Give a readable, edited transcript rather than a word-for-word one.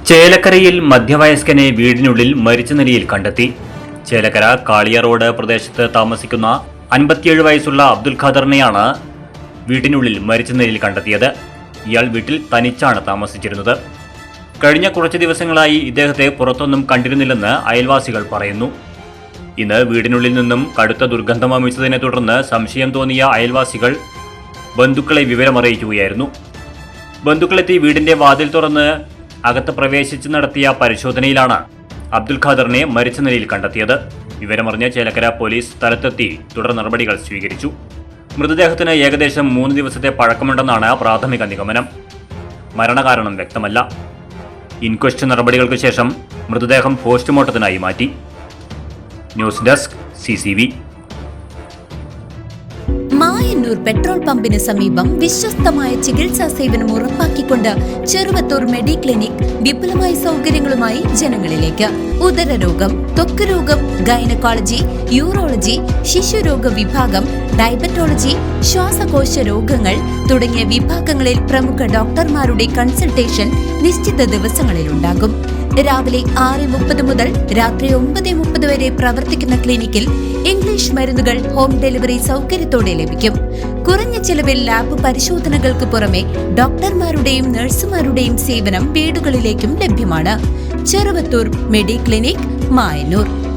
ചേലക്കരയിൽ മധ്യവയസ്കനെ വീടിനുള്ളിൽ മരിച്ച നിലയിൽ കണ്ടെത്തി. ചേലക്കര കാളിയ റോഡ് പ്രദേശത്ത് താമസിക്കുന്ന 57 വയസ്സുള്ള അബ്ദുൽ ഖാദറിനെയാണ് വീടിനുള്ളിൽ മരിച്ച നിലയിൽ കണ്ടെത്തിയത്. ഇയാൾ വീട്ടിൽ തനിച്ചാണ് താമസിച്ചിരുന്നത്. കഴിഞ്ഞ കുറച്ച് ദിവസങ്ങളായി ഇദ്ദേഹത്തെ പുറത്തൊന്നും കണ്ടിരുന്നില്ലെന്ന് അയൽവാസികൾ പറയുന്നു. ഇന്ന് വീടിനുള്ളിൽ നിന്നും കടുത്ത ദുർഗന്ധം വമിച്ചതിനെ തുടർന്ന് സംശയം തോന്നിയ അയൽവാസികൾ ബന്ധുക്കളെ വിവരമറിയിക്കുകയായിരുന്നു. ബന്ധുക്കളെത്തി വീടിന്റെ വാതിൽ തുറന്ന് അകത്ത് പ്രവേശിച്ച് നടത്തിയ പരിശോധനയിലാണ് അബ്ദുൽ ഖാദറിനെ മരിച്ച നിലയിൽ കണ്ടെത്തിയത്. വിവരമറിഞ്ഞ ചേലക്കര പോലീസ് സ്ഥലത്തെത്തി തുടർ നടപടികൾ സ്വീകരിച്ചു. മൃതദേഹത്തിന് ഏകദേശം 3 ദിവസത്തെ പഴക്കമുണ്ടെന്നാണ് പ്രാഥമിക നിഗമനം. മരണകാരണം വ്യക്തമല്ല. ഇൻക്വസ്റ്റ് നടപടികൾക്ക് ശേഷം മൃതദേഹം പോസ്റ്റ്മോർട്ടത്തിനായി മാറ്റി. News desk CCV. Mayannur petrol പമ്പിന് സമീപം വിശ്വസ്തമായ ചികിത്സാ സേവനം ഉറപ്പാക്കിക്കൊണ്ട് ചെറുവത്തൂർ മെഡിക്ലിനിക് വിപുലമായ സൗകര്യങ്ങളുമായി ജനങ്ങളിലേക്ക്. ഉദരരോഗം, ത്വക്ക് രോഗം, ഗൈനക്കോളജി, യൂറോളജി, ശിശുരോഗ വിഭാഗം, ഡയബറ്റോളജി, ശ്വാസകോശ രോഗങ്ങൾ തുടങ്ങിയ വിഭാഗങ്ങളിൽ പ്രമുഖ ഡോക്ടർമാരുടെ കൺസൾട്ടേഷൻ നിശ്ചിത ദിവസങ്ങളിൽ ഉണ്ടാകും. രാവിലെ 6:30 മുതൽ രാത്രി 9:30 വരെ പ്രവർത്തിക്കുന്ന ക്ലിനിക്കിൽ ഇംഗ്ലീഷ് മരുന്നുകൾ ഹോം ഡെലിവറി സൗകര്യത്തോടെ ലഭിക്കും. കുറഞ്ഞ ചെലവിൽ ലാബ് പരിശോധനകൾക്ക് പുറമെ ഡോക്ടർമാരുടെയും നഴ്സുമാരുടെയും സേവനം വീടുകളിലേക്കും ലഭ്യമാണ്. ചെറുവത്തൂർ മെഡിക്ലിനിക്, മായന്നൂർ.